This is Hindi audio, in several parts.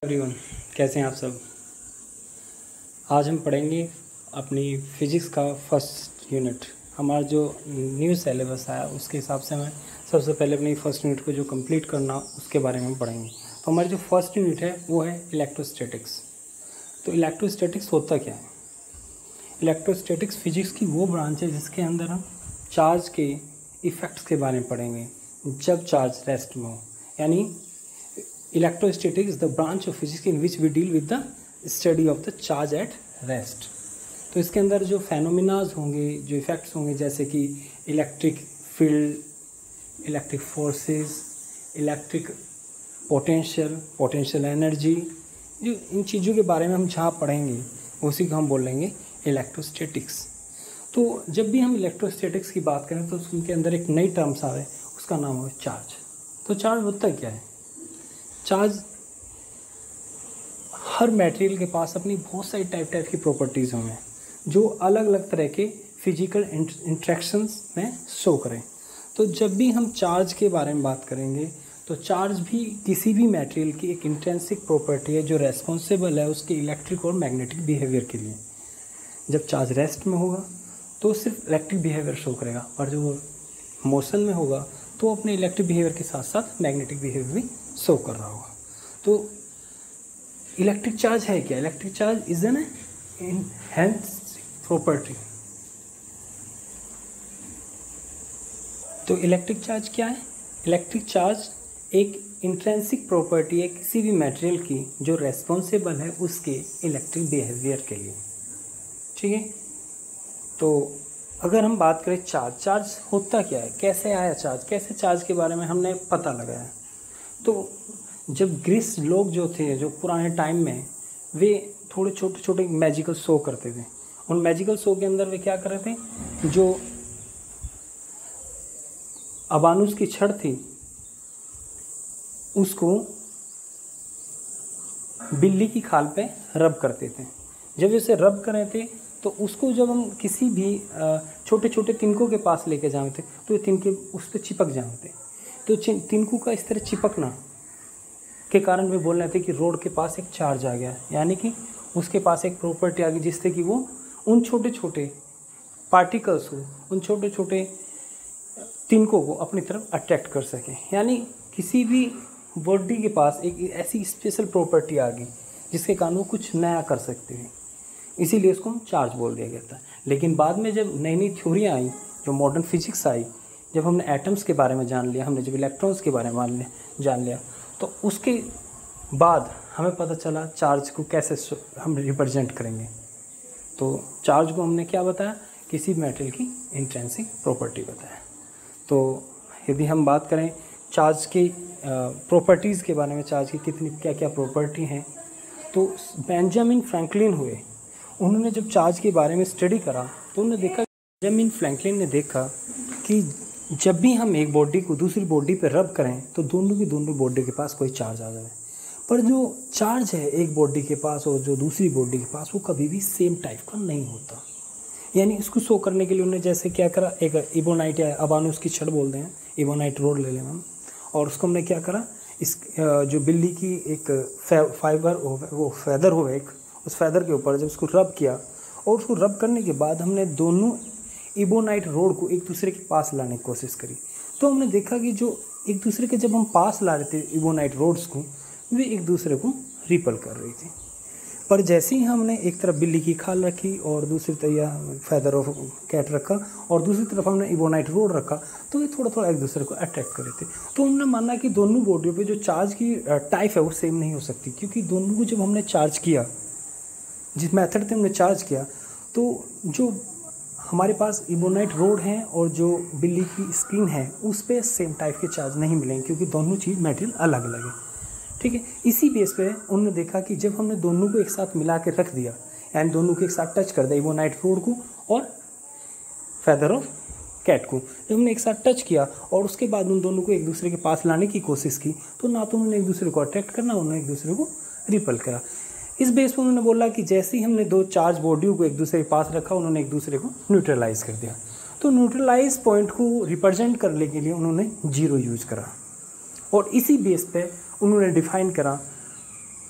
एवरीवन, कैसे हैं आप सब। आज हम पढ़ेंगे अपनी फिजिक्स का फर्स्ट यूनिट। हमारा जो न्यू सिलेबस आया उसके हिसाब से हमें सबसे पहले अपनी फर्स्ट यूनिट को जो कंप्लीट करना उसके बारे में पढ़ेंगे। तो हमारी जो फर्स्ट यूनिट है वो है इलेक्ट्रोस्टैटिक्स। तो इलेक्ट्रोस्टैटिक्स होता क्या है? इलेक्ट्रोस्टैटिक्स फिजिक्स की वो ब्रांच है जिसके अंदर हम चार्ज के इफ़ेक्ट्स के बारे में पढ़ेंगे जब चार्ज रेस्ट में हो। यानी electrostatics is the branch of physics in which we deal with the study of the charge at rest. तो इसके अंदर जो फेनोमिनाज होंगे, जो इफ़ेक्ट्स होंगे, जैसे कि electric field, electric forces, electric potential energy, जो इन चीज़ों के बारे में हम जहाँ पढ़ेंगे उसी को हम बोलेंगे इलेक्ट्रोस्टैटिक्स। तो जब भी हम इलेक्ट्रोस्टैटिक्स की बात करें तो उसके अंदर एक नई टर्म्स आ रहा है, उसका नाम है चार्ज। तो चार्ज होता क्या है? चार्ज हर मटेरियल के पास अपनी बहुत सारी टाइप की प्रॉपर्टीज़ होंगे जो अलग अलग तरह के फिजिकल इंट्रैक्शंस में शो करें। तो जब भी हम चार्ज के बारे में बात करेंगे तो चार्ज भी किसी भी मटेरियल की एक इंट्रिंसिक प्रॉपर्टी है जो रेस्पॉन्सिबल है उसके इलेक्ट्रिक और मैग्नेटिक बिहेवियर के लिए। जब चार्ज रेस्ट में होगा तो सिर्फ इलेक्ट्रिक बिहेवियर शो करेगा, और जो वो मोशन में होगा तो अपने इलेक्ट्रिक बिहेवियर के साथ साथ मैग्नेटिक बिहेवियर भी शो कर रहा होगा। तो इलेक्ट्रिक चार्ज है क्या? Electric charge is an inherent property. तो इलेक्ट्रिक चार्ज क्या है? इलेक्ट्रिक चार्ज एक इंट्रिंसिक प्रॉपर्टी है किसी भी मटेरियल की जो रेस्पॉन्सिबल है उसके इलेक्ट्रिक बिहेवियर के लिए। ठीक है। तो अगर हम बात करें चार्ज होता क्या है, कैसे आया चार्ज, कैसे चार्ज के बारे में हमने पता लगाया। तो जब ग्रीस लोग जो थे, जो पुराने टाइम में, वे थोड़े छोटे छोटे मैजिकल शो करते थे। उन मैजिकल शो के अंदर वे क्या कर रहे थे, जो अबानुस की छड़ थी उसको बिल्ली की खाल पे रब करते थे। जब इसे रब कर रहे थे तो उसको जब हम किसी भी छोटे छोटे तिनकों के पास लेके जाए थे तो ये तिनके उस पर चिपक जाए थे। तो तिनकों का इस तरह चिपकना के कारण वे बोल रहे थे कि रोड के पास एक चार्ज आ गया, यानी कि उसके पास एक प्रॉपर्टी आ गई जिससे कि वो उन छोटे छोटे पार्टिकल्स को, उन छोटे छोटे तिनकों को अपनी तरफ अट्रैक्ट कर सके। यानी किसी भी बॉडी के पास एक ऐसी स्पेशल प्रॉपर्टी आ गई जिसके कारण वो कुछ नया कर सकते हैं, इसीलिए इसको हम चार्ज बोल दिया गया था। लेकिन बाद में जब नई नई थ्योरियाँ आई, जो मॉडर्न फिजिक्स आई, जब हमने एटम्स के बारे में जान लिया, हमने जब इलेक्ट्रॉन्स के बारे में जान लिया, तो उसके बाद हमें पता चला चार्ज को कैसे हम रिप्रेजेंट करेंगे। तो चार्ज को हमने क्या बताया, किसी मटेरियल की इंट्रिंसिक प्रॉपर्टी बताया। तो यदि हम बात करें चार्ज की प्रॉपर्टीज़ के बारे में, चार्ज की कितनी क्या क्या प्रॉपर्टी हैं, तो बेंजामिन फ्रैंकलिन हुए, उन्होंने जब चार्ज के बारे में स्टडी करा तो उन्होंने देखा, बेंजामिन फ्रैंकलिन ने देखा कि जब भी हम एक बॉडी को दूसरी बॉडी पर रब करें तो दोनों की दोनों बॉडी के पास कोई चार्ज आ जाए। पर जो चार्ज है एक बॉडी के पास और जो दूसरी बॉडी के पास, वो कभी भी सेम टाइप का नहीं होता। यानी इसको शो करने के लिए उन्होंने जैसे क्या करा, एक इबोनाइट या अबानुस की छड़ बोलते हैं, इबोनाइट रोड ले लें हम, और उसको हमने क्या करा, इस जो बिल्ली की एक फाइबर वो फैदर हो, एक उस फैदर के ऊपर जब उसको रब किया, और उसको रब करने के बाद हमने दोनों इबोनाइट रोड को एक दूसरे के पास लाने की कोशिश करी। तो हमने देखा कि जो एक दूसरे के जब हम पास ला रहे थे इबोनाइट रोड्स को, वे एक दूसरे को रिपल कर रही थी। पर जैसे ही हमने एक तरफ बिल्ली की खाल रखी और दूसरी तरफ फैदर ऑफ कैट रखा और दूसरी तरफ हमने इबोनाइट रोड रखा, तो ये थोड़ा थोड़ा एक दूसरे को अट्रैक्ट कर रहे थे। तो हमने माना कि दोनों बॉडियों पे जो चार्ज की टाइप है वो सेम नहीं हो सकती, क्योंकि दोनों को जब हमने चार्ज किया, जिस मेथड से हमने चार्ज किया, तो जो हमारे पास इबोनाइट रोड है और जो बिल्ली की स्किन है उस पर सेम टाइप के चार्ज नहीं मिलेंगे, क्योंकि दोनों चीज़ मटेरियल अलग अलग है। ठीक है। इसी बेस पे उन्होंने देखा कि जब हमने दोनों को एक साथ मिला के रख दिया, एंड दोनों को एक साथ टच कर दिया, इबोनाइट रोड को और फैदर ऑफ कैट को जब हमने एक साथ टच किया और उसके बाद उन दोनों को एक दूसरे के पास लाने की कोशिश की, तो ना तो उन्होंने एक दूसरे को अट्रैक्ट करना, उन्होंने एक दूसरे को रिपल करा। इस बेस पर उन्होंने बोला कि जैसे ही हमने दो चार्ज बॉडियों को एक दूसरे के पास रखा, उन्होंने एक दूसरे को न्यूट्रलाइज कर दिया। तो न्यूट्रलाइज पॉइंट को रिप्रेजेंट करने के लिए उन्होंने जीरो यूज करा, और इसी बेस पे उन्होंने डिफाइन करा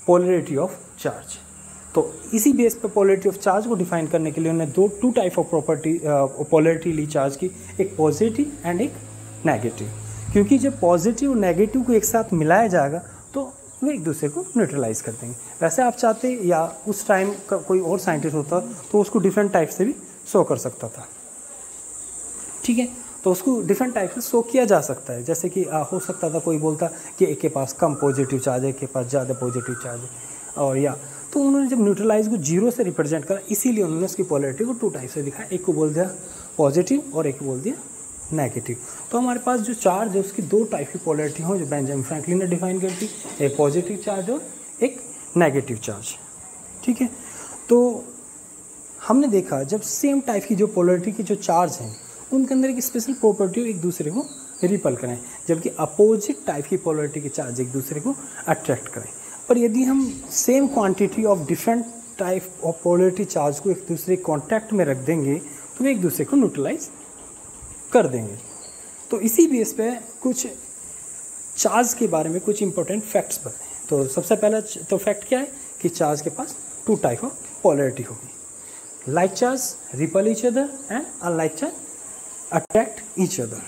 पोलरिटी ऑफ चार्ज। तो इसी बेस पे पोलरिटी ऑफ चार्ज को डिफाइन करने के लिए उन्होंने two type of property polarity ली चार्ज की, एक पॉजिटिव एंड एक नेगेटिव। क्योंकि जब पॉजिटिव और नेगेटिव को एक साथ मिलाया जाएगा तो वो एक दूसरे को न्यूट्रलाइज कर देंगे। वैसे आप चाहते या उस टाइम का कोई और साइंटिस्ट होता तो उसको डिफरेंट टाइप से भी शो कर सकता था, ठीक है। तो उसको डिफरेंट टाइप से शो किया जा सकता है। जैसे कि हो सकता था कोई बोलता कि एक के पास कम पॉजिटिव चार्ज है, एक के पास ज़्यादा पॉजिटिव चार्ज है, और या तो उन्होंने जब न्यूट्रलाइज को जीरो से रिप्रेजेंट करा, इसीलिए उन्होंने उसकी पोलरिटी को टू टाइप से दिखाया। एक को बोल दिया पॉजिटिव और एक को बोल दिया नेगेटिव। तो हमारे पास जो चार्ज है उसकी दो टाइप की पोलरिटी हो जो बेंजामिन फ्रैंकलिन ने डिफाइन कर दी, एक पॉजिटिव चार्ज और एक नेगेटिव चार्ज, ठीक है। तो हमने देखा जब सेम टाइप की जो पोलरिटी की जो चार्ज हैं उनके अंदर एक स्पेशल प्रॉपर्टी एक दूसरे को रिपल करें, जबकि अपोजिट टाइप की पोलरिटी के चार्ज एक दूसरे को अट्रैक्ट करें। पर यदि हम same quantity of different type of polarity charge को एक दूसरे कॉन्टैक्ट में रख देंगे तो वे एक दूसरे को न्यूट्रलाइज कर देंगे। तो इसी बेस पे कुछ चार्ज के बारे में कुछ इंपॉर्टेंट फैक्ट्स बताएं। तो सबसे पहला तो फैक्ट क्या है कि चार्ज के पास टू टाइप ऑफ पोलरिटी होगी, like charge ripple each other and unlike charge attract each other,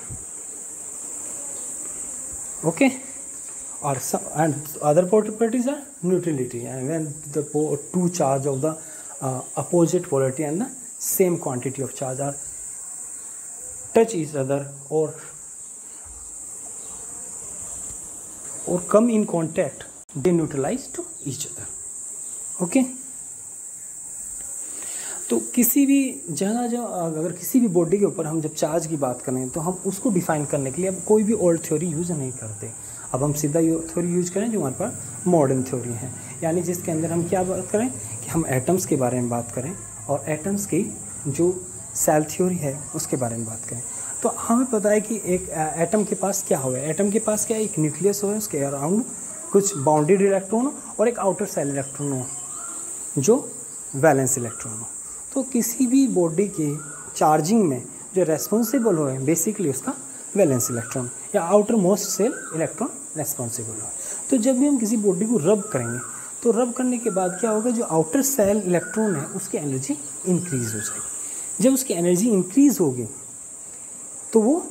okay. or some and other properties are neutrality, and when the two charge of the opposite polarity and the same quantity of charge are touch each other or come in contact, they neutralize to each other, okay। तो किसी भी जगह अगर किसी भी बॉडी के ऊपर हम जब चार्ज की बात करें तो हम उसको डिफाइन करने के लिए अब कोई भी ओल्ड थ्योरी यूज़ नहीं करते। अब हम सीधा थ्योरी यूज करें जो हमारे पास मॉडर्न थ्योरी है, यानी जिसके अंदर हम क्या बात करें कि हम एटम्स के बारे में बात करें और एटम्स की जो सेल थ्योरी है उसके बारे में बात करें। तो हमें पता है कि एक एटम के पास क्या होगा, एटम के पास क्या है, एक न्यूक्लियस हो, उसके अराउंड कुछ बाउंडेड इलेक्ट्रॉन हो और एक आउटर सेल इलेक्ट्रॉन हो जो वैलेंस इलेक्ट्रॉन हो। तो किसी भी बॉडी के चार्जिंग में जो रेस्पॉन्सिबल हो है बेसिकली उसका वैलेंस इलेक्ट्रॉन या outer most cell electron responsible हो। तो जब भी हम किसी बॉडी को रब करेंगे तो रब करने के बाद क्या होगा, जो आउटर सेल इलेक्ट्रॉन है उसकी एनर्जी इंक्रीज हो जाएगी। जब उसकी एनर्जी इंक्रीज होगी तो वो,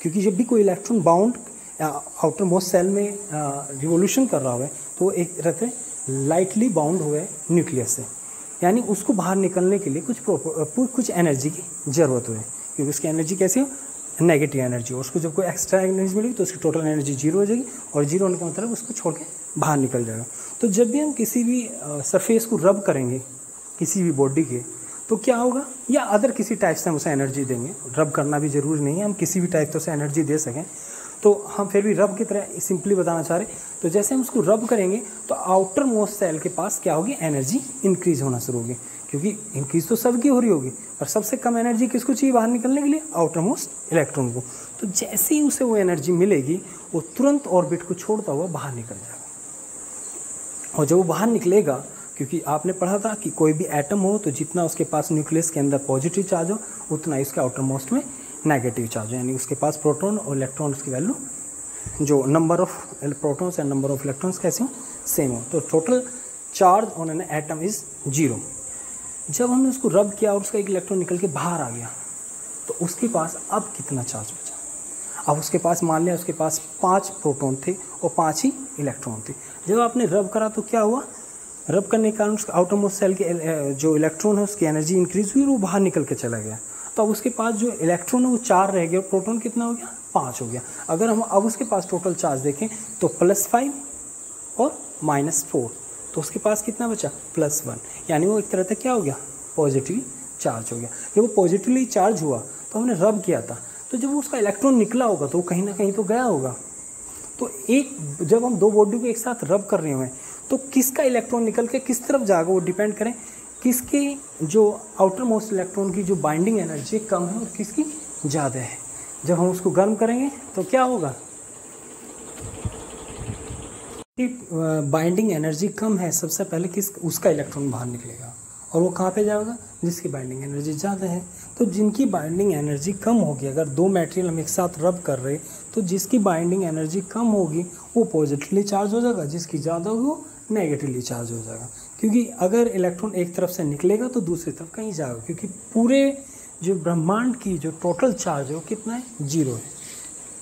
क्योंकि जब भी कोई electron bound outer most shell में रिवोल्यूशन कर रहा है तो वो एक रहते लाइटली बाउंड हुए न्यूक्लियस से, यानी उसको बाहर निकलने के लिए कुछ एनर्जी की ज़रूरत हुई, क्योंकि उसकी एनर्जी कैसी हो, नेगेटिव एनर्जी। और उसको जब कोई एक्स्ट्रा एनर्जी मिलेगी तो उसकी टोटल एनर्जी जीरो हो जाएगी और जीरो होने का मतलब उसको छोड़ के बाहर निकल जाएगा। तो जब भी हम किसी भी सरफेस को रब करेंगे किसी भी बॉडी के तो क्या होगा, या अदर किसी टाइप से हम उसे एनर्जी देंगे, रब करना भी ज़रूरी नहीं है, हम किसी भी टाइप से उसे एनर्जी दे सकें, तो हम फिर भी रब की तरह सिंपली बताना चाह रहे। तो जैसे हम उसको रब करेंगे तो आउटर मोस्ट सेल के पास क्या होगी, एनर्जी इंक्रीज होना शुरू होगी, क्योंकि इंक्रीज तो सबकी हो रही होगी पर सबसे कम एनर्जी किसको चाहिए बाहर निकलने के लिए, आउटर मोस्ट इलेक्ट्रॉन को। तो जैसे ही उसे वो एनर्जी मिलेगी वो तुरंत ऑर्बिट को छोड़ता हुआ बाहर निकल जाएगा। और जब वो बाहर निकलेगा, क्योंकि आपने पढ़ा था कि कोई भी एटम हो तो जितना उसके पास न्यूक्लियस के अंदर पॉजिटिव चार्ज हो उतना ही उसके आउटर मोस्ट में नेगेटिव चार्ज हो, यानी उसके पास प्रोटॉन और इलेक्ट्रॉन्स की वैल्यू, जो number of protons and number of electrons कैसे हो, सेम हो। तो total charge on an atom is zero. जब हमने उसको रब किया और उसका एक इलेक्ट्रॉन निकल के बाहर आ गया तो उसके पास अब कितना चार्ज बचा, अब उसके पास मान लिया उसके पास 5 प्रोटॉन थे और 5 ही इलेक्ट्रॉन थे। जब आपने रब करा तो क्या हुआ, रब करने के कारण उसका आउटर मोस्ट सेल के जो इलेक्ट्रॉन है उसकी एनर्जी इंक्रीज हुई और वो बाहर निकल के चला गया। तो अब उसके पास जो इलेक्ट्रॉन है वो 4 रह गया और प्रोटॉन कितना हो गया, 5 हो गया। अगर हम अब उसके पास टोटल चार्ज देखें तो +5 और -4, तो उसके पास कितना बचा, +1, यानी वो एक तरह से क्या हो गया, पॉजिटिव चार्ज हो गया। जब वो पॉजिटिवली चार्ज हुआ तो हमने रब किया था, तो जब उसका इलेक्ट्रॉन निकला होगा तो वो कहीं ना कहीं तो गया होगा। तो जब हम दो बॉडी को एक साथ रब कर रहे हुए तो किसका इलेक्ट्रॉन निकल के किस तरफ जाएगा वो डिपेंड करें किसके जो आउटर मोस्ट इलेक्ट्रॉन की जो बाइंडिंग एनर्जी कम है और किसकी ज़्यादा है। जब हम उसको गर्म करेंगे तो क्या होगा, बाइंडिंग एनर्जी कम है, सबसे पहले उसका इलेक्ट्रॉन बाहर निकलेगा और वो कहाँ पे जाएगा, जिसकी बाइंडिंग एनर्जी ज़्यादा है। तो जिनकी बाइंडिंग एनर्जी कम होगी, अगर दो मटेरियल हम एक साथ रब कर रहे तो जिसकी बाइंडिंग एनर्जी कम होगी वो पॉजिटिवली चार्ज हो जाएगा, जिसकी ज़्यादा होगी वो नेगेटिवली चार्ज हो जाएगा, क्योंकि अगर इलेक्ट्रॉन एक तरफ से निकलेगा तो दूसरी तरफ कहीं जाएगा, क्योंकि पूरे जो ब्रह्मांड की जो टोटल चार्ज है वो कितना है, 0 है,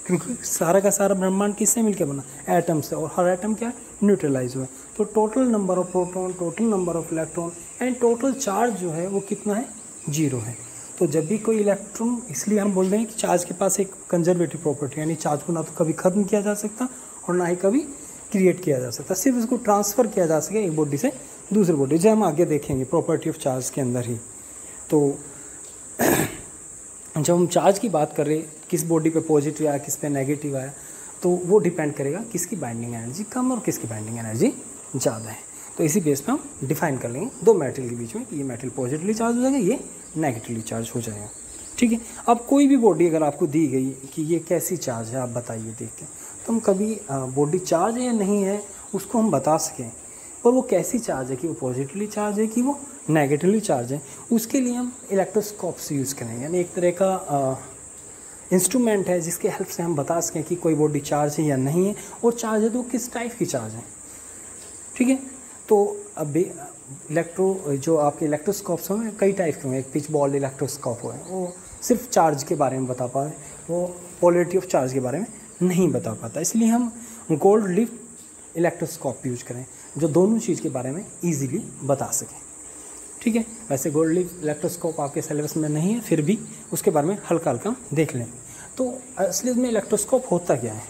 क्योंकि सारा का सारा ब्रह्मांड किससे मिलकर बना, एटम से, और हर एटम क्या है, न्यूट्रलाइज हुआ है। तो total number of proton, total number of electron and total charge जो है वो कितना है, 0 है। तो जब भी कोई इलेक्ट्रॉन, इसलिए हम बोल रहे हैं कि चार्ज के पास एक कंजर्वेटिव प्रॉपर्टी, यानी चार्ज को ना तो कभी ख़त्म किया जा सकता और ना ही कभी क्रिएट किया जा सकता, सिर्फ इसको ट्रांसफ़र किया जा सके एक बॉडी से दूसरी बॉडी, जो हम आगे देखेंगे प्रॉपर्टी ऑफ चार्ज के अंदर ही। तो जब हम चार्ज की बात कर रहे हैं, किस बॉडी पे पॉजिटिव आया, किस पे नेगेटिव आया, तो वो डिपेंड करेगा किसकी बाइंडिंग एनर्जी कम और किसकी बाइंडिंग एनर्जी ज़्यादा है। तो इसी बेस पे हम डिफाइन कर लेंगे दो मेटल के बीच में कि ये मेटल पॉजिटिवली चार्ज हो जाएगा, ये नेगेटिवली चार्ज हो जाएगा। ठीक है, अब कोई भी बॉडी अगर आपको दी गई कि ये कैसी चार्ज है, आप बताइए देख के, तो हम कभी बॉडी चार्ज है या नहीं है उसको हम बता सकें, पर वो कैसी चार्ज है, कि वो पॉजिटिवली चार्ज है कि वो नेगेटिवली चार्ज है, उसके लिए हम इलेक्ट्रोस्कोप्स यूज़ करेंगे। यानी एक तरह का इंस्ट्रूमेंट है जिसके हेल्प से हम बता सकें कि कोई बॉडी चार्ज है या नहीं है, और चार्ज है तो किस टाइप की चार्ज है। ठीक है, तो अब जो आपके इलेक्ट्रोस्कोप्स हैं कई टाइप के होंगे, एक पिच बॉल इलेक्ट्रोस्कोप है, वो सिर्फ चार्ज के बारे में बता पाए, वो पोलैरिटी ऑफ चार्ज के बारे में नहीं बता पाता, इसलिए हम गोल्ड लीफ इलेक्ट्रोस्कोप यूज करें जो दोनों चीज़ के बारे में ईजीली बता सकें। ठीक है, वैसे गोल्ड लीफ इलेक्ट्रोस्कोप आपके सिलेबस में नहीं है, फिर भी उसके बारे में हल्का हल्का देख लें। तो असलियत में इलेक्ट्रोस्कोप होता क्या है,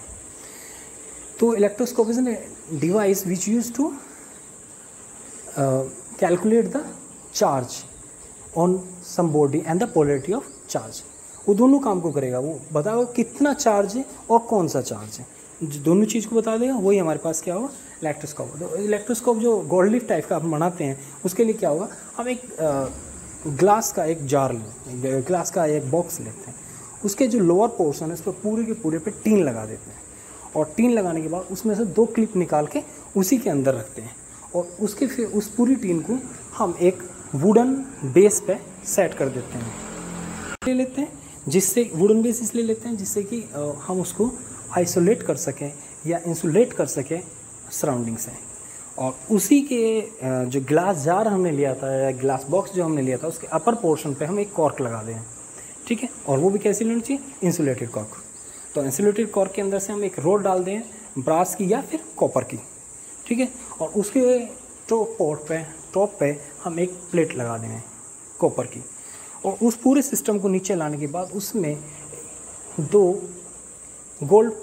तो electroscope is an device which use to calculate the charge on some body and the polarity of charge. वो दोनों काम को करेगा, वो बताएगा कितना चार्ज है और कौन सा चार्ज है, जो दोनों चीज़ को बता देगा, वही हमारे पास क्या होगा, इलेक्ट्रोस्कोप। तो इलेक्ट्रोस्कोप जो गोल्ड लीफ टाइप का आप बनाते हैं, उसके लिए क्या होगा, हम एक ग्लास का एक जार लें, ग्लास का एक बॉक्स लेते हैं, उसके जो लोअर पोर्शन है उस पर पूरे के पूरे पे टीन लगा देते हैं, और टीन लगाने के बाद उसमें से 2 क्लिप निकाल के उसी के अंदर रखते हैं, और उसके फिर उस पूरी टीन को हम एक वुडन बेस पे सेट कर देते हैं, ले लेते हैं, जिससे वुडन बेस इसलिए लेते हैं जिससे कि हम उसको आइसोलेट कर सकें या इंसुलेट कर सकें सराउंडिंग से। और उसी के जो ग्लास जार हमने लिया था या ग्लास बॉक्स जो हमने लिया था, उसके अपर पोर्शन पे हम एक कॉर्क लगा दें। ठीक है, और वो भी कैसी लेनी चाहिए, इंसुलेटेड कॉर्क। तो इंसुलेटेड कॉर्क के अंदर से हम एक रोड डाल दें, ब्रास की या फिर कॉपर की। ठीक है, और उसके टॉप पे हम एक प्लेट लगा दें कॉपर की, और उस पूरे सिस्टम को नीचे लाने के बाद उसमें 2 गोल्ड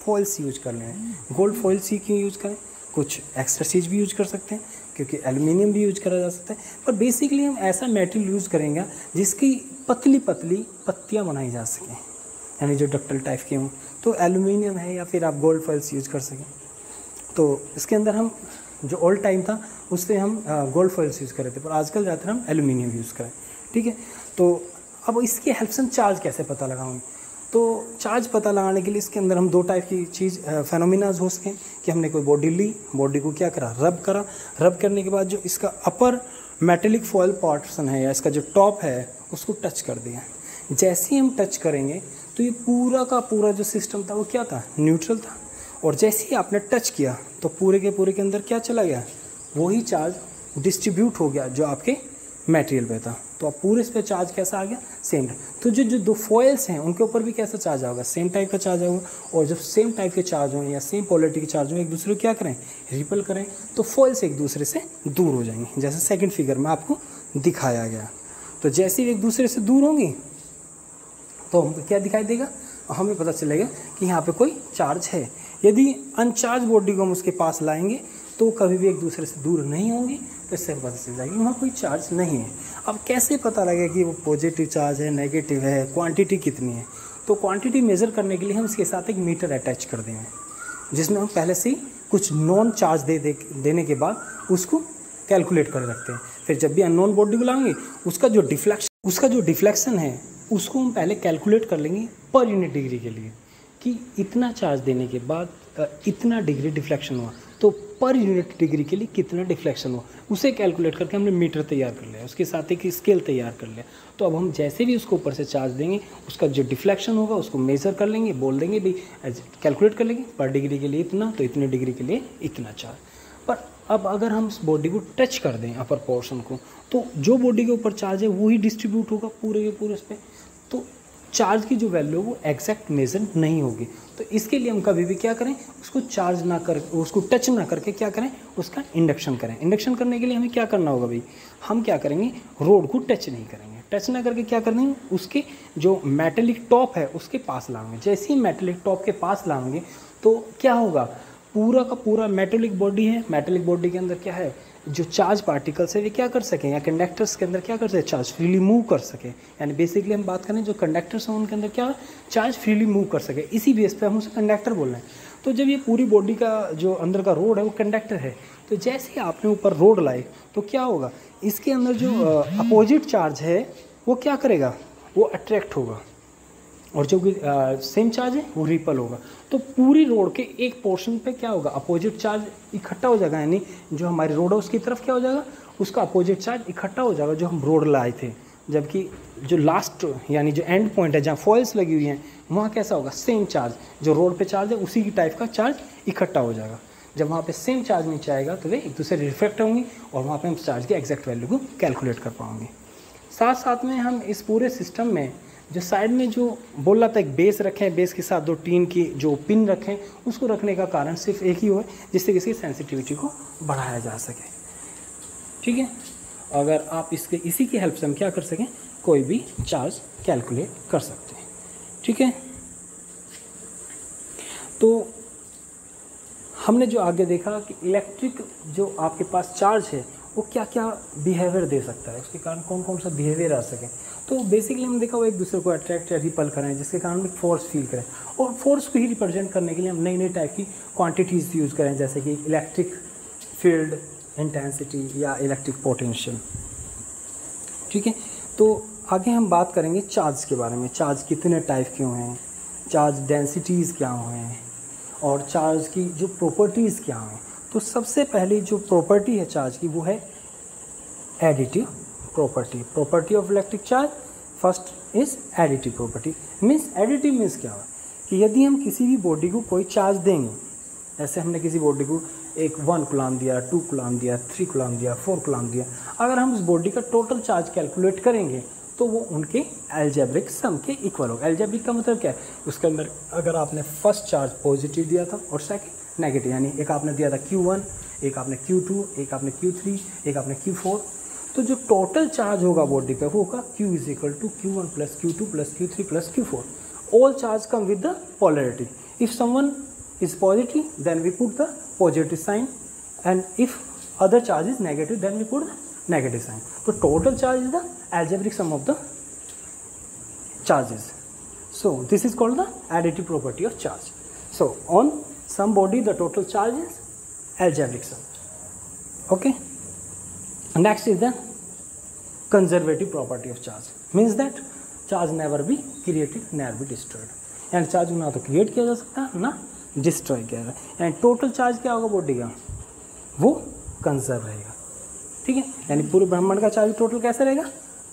फॉइल्स यूज कर लें। गोल्ड फॉइल सी क्यों यूज़ करें, कुछ एक्स्ट्रा चीज़ भी यूज कर सकते हैं, क्योंकि एल्युमिनियम भी यूज करा जा सकता है, पर बेसिकली हम ऐसा मेटेरियल यूज़ करेंगे जिसकी पतली पतली पत्तियाँ बनाई जा सकें, यानी जो डक्टल टाइप के हों, तो एल्युमिनियम है या फिर आप गोल्ड फॉइल्स यूज कर सकें। तो इसके अंदर हम जो ओल्ड टाइम था उससे हम गोल्ड फॉइल्स यूज़ कर रहे थे, पर आजकल ज़्यादातर हम एल्युमिनियम यूज़ करें। ठीक है, तो अब इसके हेल्प से हम चार्ज कैसे पता लगाएंगे, तो चार्ज पता लगाने के लिए इसके अंदर हम 2 टाइप की चीज़ फेनोमिनाज हो सकें कि हमने कोई बॉडी ली, बॉडी को क्या करा, रब करने के बाद जो इसका अपर मेटेलिक फॉइल पोर्शन है या इसका जो टॉप है उसको टच कर दिया। जैसे ही हम टच करेंगे तो ये पूरा का पूरा जो सिस्टम था वो क्या था, न्यूट्रल था, और जैसे ही आपने टच किया तो पूरे के अंदर क्या चला गया, वही चार्ज डिस्ट्रीब्यूट हो गया जो आपके मटेरियल पे था। तो अब पूरे इस पे चार्ज कैसा आ गया, सेम। तो जो 2 फॉइल्स हैं उनके ऊपर भी कैसा चार्ज होगा, सेम टाइप का चार्ज होगा, और जब सेम टाइप के चार्ज हों या सेम पोलैरिटी के चार्ज हों, एक दूसरे को क्या करें, रिपल करें, तो फॉइल्स एक दूसरे से दूर हो जाएंगे, जैसे सेकंड फिगर में आपको दिखाया गया। तो जैसे ही एक दूसरे से दूर होंगी तो हमको क्या दिखाई देगा, हमें पता चलेगा कि यहाँ पे कोई चार्ज है। यदि अनचार्ज बॉडी को हम उसके पास लाएंगे तो कभी भी एक दूसरे से दूर नहीं होंगी, तो इससे पता चल जाएगी वहाँ कोई चार्ज नहीं है। अब कैसे पता लगेगा कि वो पॉजिटिव चार्ज है, नेगेटिव है, क्वांटिटी कितनी है, तो क्वांटिटी मेज़र करने के लिए हम इसके साथ एक मीटर अटैच कर देंगे, जिसमें हम पहले से ही कुछ नॉन चार्ज देने के बाद उसको कैलकुलेट कर रखते हैं। फिर जब भी अननोन बॉडी को लाएंगे उसका जो डिफ्लेक्शन है उसको हम पहले कैलकुलेट कर लेंगे पर यूनिट डिग्री के लिए, कि इतना चार्ज देने के बाद इतना डिग्री डिफ्लेक्शन हुआ, तो पर यूनिट डिग्री के लिए कितना डिफ्लेक्शन हुआ, उसे कैलकुलेट करके हमने मीटर तैयार कर लिया, उसके साथ एक स्केल तैयार कर लिया। तो अब हम जैसे भी उसको ऊपर से चार्ज देंगे उसका जो डिफ्लेक्शन होगा उसको मेज़र कर लेंगे, बोल देंगे भाई कैलकुलेट कर लेंगे पर डिग्री के लिए इतना, तो इतने डिग्री के लिए इतना चार्ज। पर अब अगर हम इस बॉडी को टच कर दें अपर पोर्शन को, तो जो बॉडी के ऊपर चार्ज है वो ही डिस्ट्रीब्यूट होगा पूरे के पूरे इस पर। तो चार्ज की जो वैल्यू है वो एग्जैक्ट मेजर नहीं होगी। तो इसके लिए हम कभी भी क्या करें, उसको चार्ज ना कर, उसको टच ना करके क्या करें, उसका इंडक्शन करें। इंडक्शन करने के लिए हमें क्या करना होगा भाई, हम क्या करेंगे, रोड को टच नहीं करेंगे। टच ना करके क्या करेंगे, उसके जो मेटेलिक टॉप है उसके पास लाएंगे। जैसे ही मेटेलिक टॉप के पास लाएंगे तो क्या होगा, पूरा का पूरा मेटेलिक बॉडी है, मेटेलिक बॉडी के अंदर क्या है, जो चार्ज पार्टिकल्स है वे क्या कर सकें, या कंडक्टर्स के अंदर क्या कर सके, चार्ज फ्रीली मूव कर सके। यानी बेसिकली हम बात करें जो कंडक्टर्स हैं उनके अंदर क्या चार्ज फ्रीली मूव कर सके, इसी बेस पे हम उसे कंडक्टर बोल रहे हैं। तो जब ये पूरी बॉडी का जो अंदर का रोड है वो कंडक्टर है, तो जैसे ही आपने ऊपर रोड लाए तो क्या होगा, इसके अंदर जो अपोजिट चार्ज है वो क्या करेगा, वो अट्रैक्ट होगा, और जो सेम चार्ज है वो रिपल होगा। तो पूरी रोड के एक पोर्शन पे क्या होगा, अपोजिट चार्ज इकट्ठा हो जाएगा। यानी जो हमारी रोड है उसकी तरफ क्या हो जाएगा, उसका अपोजिट चार्ज इकट्ठा हो जाएगा जो हम रोड लाए थे। जबकि जो लास्ट यानी जो एंड पॉइंट है जहाँ फॉइल्स लगी हुई हैं वहाँ कैसा होगा, सेम चार्ज जो रोड पे चार्ज है उसी की टाइप का चार्ज इकट्ठा हो जाएगा। जब वहाँ पे सेम चार्ज नीचे आएगा तो वे एक दूसरे रिफ्लेक्ट होंगे और वहाँ पे हम चार्ज की एग्जैक्ट वैल्यू को कैलकुलेट कर पाएंगे। साथ साथ में हम इस पूरे सिस्टम में जो साइड में जो बोला था एक बेस रखें, बेस के साथ 2 टीन की जो पिन रखें, उसको रखने का कारण सिर्फ एक ही हो है, जिससे किसी सेंसिटिविटी को बढ़ाया जा सके। ठीक है, अगर आप इसके इसी की हेल्प से हम क्या कर सकें, कोई भी चार्ज कैलकुलेट कर सकते हैं। ठीक है, तो हमने जो आगे देखा कि इलेक्ट्रिक जो आपके पास चार्ज है वो क्या क्या बिहेवियर दे सकता है, उसके कारण कौन कौन सा बिहेवियर आ सके। तो बेसिकली हमने देखा वो एक दूसरे को अट्रैक्ट या रिपल करें, जिसके कारण हम फोर्स फील करें, और फोर्स को ही रिप्रेजेंट करने के लिए हम नई नई टाइप की क्वांटिटीज़ यूज़ करें, जैसे कि इलेक्ट्रिक फील्ड इंटेंसिटी या इलेक्ट्रिक पोटेंशियल। ठीक है, तो आगे हम बात करेंगे चार्ज के बारे में, चार्ज कितने टाइप के हुए हैं, चार्ज डेंसिटीज़ क्या हुए हैं, और चार्ज की जो प्रॉपर्टीज़ क्या हैं। तो सबसे पहली जो प्रॉपर्टी है चार्ज की वो है additive property. Property of electric charge first is additive property. Means additive means क्या है कि यदि हम किसी भी बॉडी को कोई चार्ज देंगे, ऐसे हमने किसी बॉडी को एक 1 कूलम दिया, 2 कूलम दिया, 3 कूलम दिया, 4 कूलम दिया, अगर हम उस बॉडी का टोटल चार्ज कैलकुलेट करेंगे तो वो उनके एल्जेब्रिक सम के इक्वल होगा। एल्जेब्रिक का मतलब क्या है, उसके अंदर अगर आपने फर्स्ट चार्ज पॉजिटिव दिया था और सेकंड नेगेटिव, यानी एक आपने दिया था Q1, एक आपने Q2, एक आपने Q3, एक आपने Q4, तो जो टोटल चार्ज होगा बॉडी पे वो होगा Q is equal to Q1 plus Q2 plus Q3 plus Q4। All charge come with the polarity. If someone is positive then we put the positive sign, and if other charge is negative then we put the negative sign. So total charge is the algebraic sum of the charges. So this is called the additive property of charge. So on some body the total charge is algebraic sum. Okay, next is the conservative property of charge. Means that charge never be created, never be destroyed. यानी चार्ज ना तो क्रिएट किया जा सकता ना डिस्ट्रॉय किया जाए। यानी टोटल चार्ज क्या होगा बॉडी का, वो कंजर्व रहेगा। ठीक है, यानी पूरे ब्रह्मांड का चार्ज टोटल कैसे रहेगा,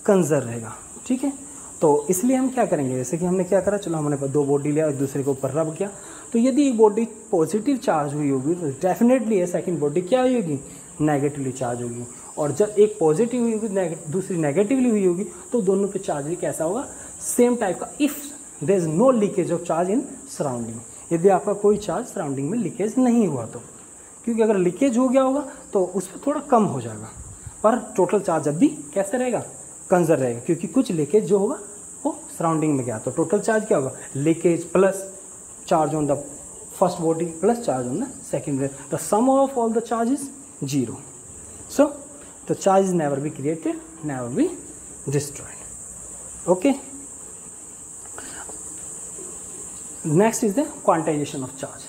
कंजर्व रहेगा। ठीक है, तो इसलिए हम क्या करेंगे, जैसे कि हमने क्या करा, चलो हमने 2 बॉडी लिया, एक दूसरे के ऊपर रब किया, तो यदि एक बॉडी पॉजिटिव चार्ज हुई होगी तो डेफिनेटली है सेकेंड बॉडी क्या हुई होगी, नेगेटिवली चार्ज होगी। और जब एक पॉजिटिव हुई होगी दूसरी नेगेटिवली हुई होगी तो दोनों पे चार्ज भी कैसा होगा, सेम टाइप का। If there is no leakage of charge in surrounding, यदि आपका कोई चार्ज सराउंडिंग में लीकेज नहीं हुआ तो, क्योंकि अगर लीकेज हो गया होगा तो उस पर थोड़ा कम हो जाएगा, पर टोटल चार्ज अब भी कैसे रहेगा, कंजर्व रहेगा, क्योंकि कुछ लीकेज जो होगा वो सराउंडिंग में गया। तो टोटल चार्ज क्या होगा, leakage plus charge on the first body plus charge on the second, the sum of all the charge is 0. So the charge is never be created, never be destroyed. Okay, next is the quantization of charge.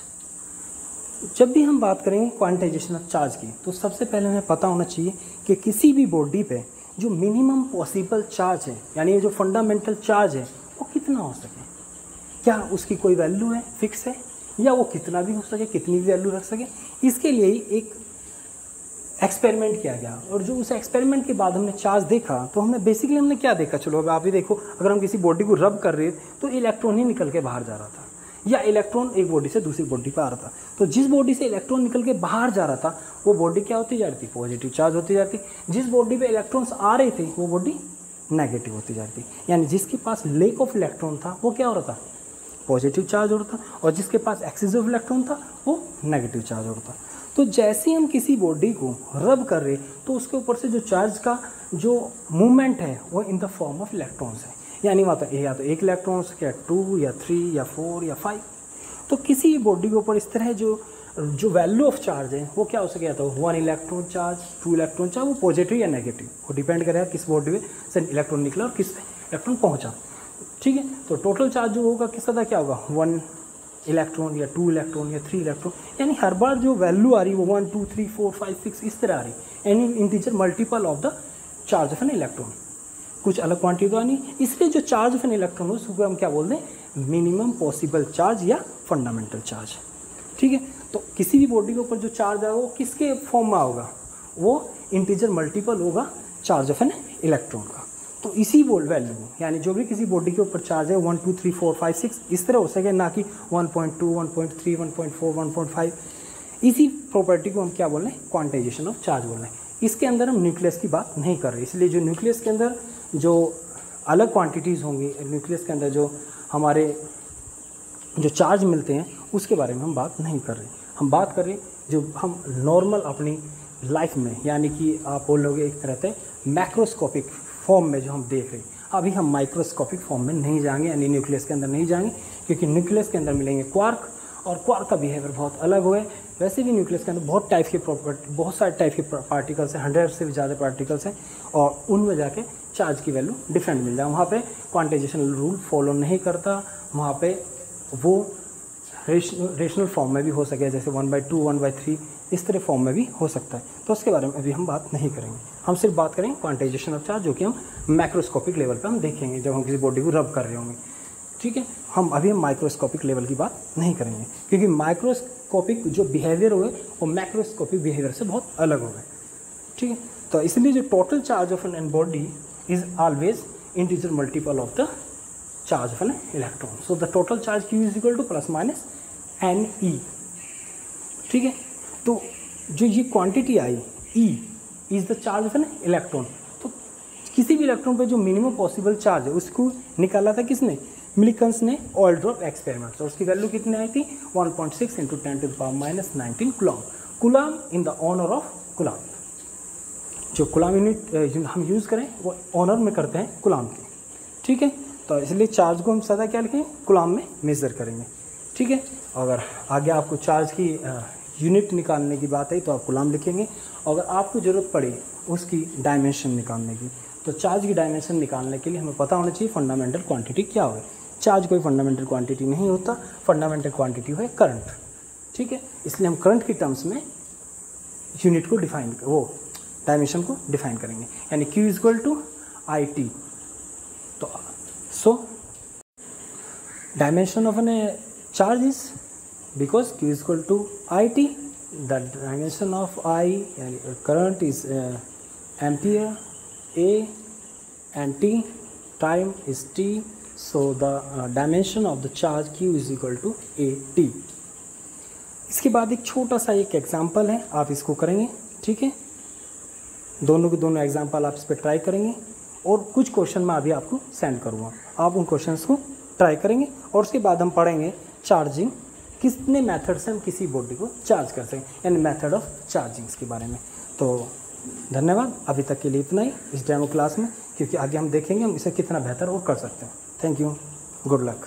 जब भी हम बात करेंगे क्वांटाइजेशन ऑफ चार्ज की, तो सबसे पहले हमें पता होना चाहिए कि किसी भी बॉडी पे जो मिनिमम पॉसिबल चार्ज है, यानी ये जो फंडामेंटल चार्ज है, वो कितना हो सके. क्या उसकी कोई वैल्यू है, फिक्स है, या वो कितना भी हो सके, कितनी भी वैल्यू रख सके. इसके लिए ही एक एक्सपेरिमेंट किया गया, और जो उस एक्सपेरिमेंट के बाद हमने चार्ज देखा, तो हमने क्या देखा, चलो अब आप ही देखो, अगर हम किसी बॉडी को रब कर रहे तो इलेक्ट्रॉन ही निकल के बाहर जा रहा था. या इलेक्ट्रॉन एक बॉडी से दूसरी बॉडी पर आ रहा था। तो जिस बॉडी से इलेक्ट्रॉन निकल के बाहर जा रहा था वो बॉडी क्या होती जा रही थी, पॉजिटिव चार्ज होती जाती। जिस बॉडी पे इलेक्ट्रॉन्स आ रहे थे वो बॉडी नेगेटिव होती जाती। यानी जिसके पास लेक ऑफ इलेक्ट्रॉन था वो क्या हो रहा था, पॉजिटिव चार्ज हो रहा था, और जिसके पास एक्सेस ऑफ इलेक्ट्रॉन था वो नेगेटिव चार्ज हो रहा था। तो जैसे ही हम किसी बॉडी को रब कर रहे तो उसके ऊपर से जो चार्ज का जो मूवमेंट है वो in the form of electrons है। यानी या तो एक इलेक्ट्रॉन्स या 2 या 3 या 4 या 5। तो किसी बॉडी के ऊपर इस तरह जो वैल्यू ऑफ चार्ज है वो क्या हो सके, या तो 1 इलेक्ट्रॉन चार्ज, 2 इलेक्ट्रॉन चार्ज, वो पॉजिटिव या नेगेटिव, वो डिपेंड करेगा किस बॉडी में से इलेक्ट्रॉन निकला और किस इलेक्ट्रॉन पहुंचा। ठीक है, तो टोटल चार्ज जो होगा किसका था, क्या होगा, 1 इलेक्ट्रॉन या 2 इलेक्ट्रॉन या 3 इलेक्ट्रॉन। यानी हर बार जो वैल्यू आ रही है वो 1 2 3 4 5 6 इस तरह आ रही है। Any integer multiple of the charge of an electron, कुछ अलग क्वांटिटी तो नहीं। इसलिए जो चार्ज ऑफ एन इलेक्ट्रॉन हो उसको हम क्या बोलते हैं, मिनिमम पॉसिबल चार्ज या फंडामेंटल चार्ज। ठीक है, तो किसी भी बॉडी के ऊपर जो चार्ज आएगा वो किसके फॉर्म में होगा, वो इंटीजर मल्टीपल होगा चार्ज ऑफ एन इलेक्ट्रॉन का। तो इसी वैल्यू यानी जो भी किसी बॉडी के ऊपर चार्ज है 1 2 3 4 5 6 इस तरह हो सके, ना कि 1.2 1.3 1.4 1.5। इसी प्रॉपर्टी को हम क्या बोल रहे हैं, क्वांटाइजेशन ऑफ चार्ज बोल रहे हैं। इसके अंदर हम न्यूक्लियस की बात नहीं कर रहे, इसलिए जो न्यूक्लियस के अंदर जो अलग क्वांटिटीज़ होंगी, न्यूक्लियस के अंदर जो हमारे जो चार्ज मिलते हैं उसके बारे में हम बात नहीं कर रहे। हम बात कर रहे जो हम नॉर्मल अपनी लाइफ में, यानी कि आप बोलोगे एक तरह से मैक्रोस्कोपिक फॉर्म में जो हम देख रहे हैं। अभी हम माइक्रोस्कोपिक फॉर्म में नहीं जाएंगे, यानी न्यूक्लियस के अंदर नहीं जाएंगे, क्योंकि न्यूक्लियस के अंदर मिलेंगे क्वार्क, और क्वार्क का बिहेवियर बहुत अलग हुआ है। वैसे भी न्यूक्लियस के अंदर बहुत सारे टाइप के पार्टिकल्स हैं, 100 से भी ज़्यादा पार्टिकल्स हैं, और उनमें जाके चार्ज की वैल्यू डिफरेंट मिल जाए। वहाँ पे क्वांटाइजेशन रूल फॉलो नहीं करता, वहाँ पे वो रेशनल फॉर्म में भी हो सके, जैसे 1/2 1/3 इस तरह फॉर्म में भी हो सकता है। तो उसके बारे में अभी हम बात नहीं करेंगे, हम सिर्फ बात करेंगे क्वांटाइजेशन ऑफ चार्ज, जो कि हम मैक्रोस्कोपिक लेवल पे हम देखेंगे जब हम किसी बॉडी को रब कर रहे होंगे। ठीक है, हम माइक्रोस्कोपिक लेवल की बात नहीं करेंगे, क्योंकि माइक्रोस्कोपिक जो बिहेवियर हुए वो मैक्रोस्कोपिक बिहेवियर से बहुत अलग हो गए। ठीक है, तो इसलिए जो total charge of an body is always integer multiple of the charge of an electron. So the total charge Q is equal to plus minus NE। ठीक है, तो जो ये क्वांटिटी आई E is the charge of an electron. तो किसी भी इलेक्ट्रॉन पे जो मिनिमम पॉसिबल चार्ज है उसको निकाला था किसने, मिल्किन्स ने ऑयल ड्रॉप एक्सपेरिमेंट। और उसकी वैल्यू कितनी आई थी, 1.6 × 10⁻⁻⁹ coulomb. Coulomb in the honour of Coulomb. जो कूलम यूनिट हम यूज़ करें वो ऑनर में करते हैं कूलम के। ठीक है, तो इसलिए चार्ज को हम सदा क्या लिखेंगे, कूलम में मेज़र करेंगे। ठीक है, अगर आगे आपको चार्ज की यूनिट निकालने की बात है तो आप कूलम लिखेंगे। अगर आपको ज़रूरत पड़े उसकी डायमेंशन निकालने की, तो चार्ज की डायमेंशन निकालने के लिए हमें पता होना चाहिए फंडामेंटल क्वांटिटी क्या हो। चार्ज कोई फंडामेंटल क्वांटिटी नहीं होता, फंडामेंटल क्वांटिटी है करंट। ठीक है, इसलिए हम करंट की टर्म्स में यूनिट को डायमेंशन को डिफाइन करेंगे, यानी Q is equal to IT। तो so dimension of an charge is because Q is equal to IT, the dimension of I current is ampere, A and T, time is T, so the dimension of the charge Q is equal to AT। इसके बाद एक छोटा सा एक एग्जांपल है, आप इसको करेंगे। ठीक है, दोनों के दोनों एग्जांपल आप इस पर ट्राई करेंगे, और कुछ क्वेश्चन मैं अभी आपको सेंड करूँगा, आप उन क्वेश्चंस को ट्राई करेंगे, और उसके बाद हम पढ़ेंगे चार्जिंग, कितने मेथड से हम किसी बॉडी को चार्ज कर सकें, यानी मेथड ऑफ चार्जिंग्स के बारे में। तो धन्यवाद, अभी तक के लिए इतना ही इस डेमो क्लास में, क्योंकि आगे हम देखेंगे हम इसे कितना बेहतर और कर सकते हैं। Thank you, good luck.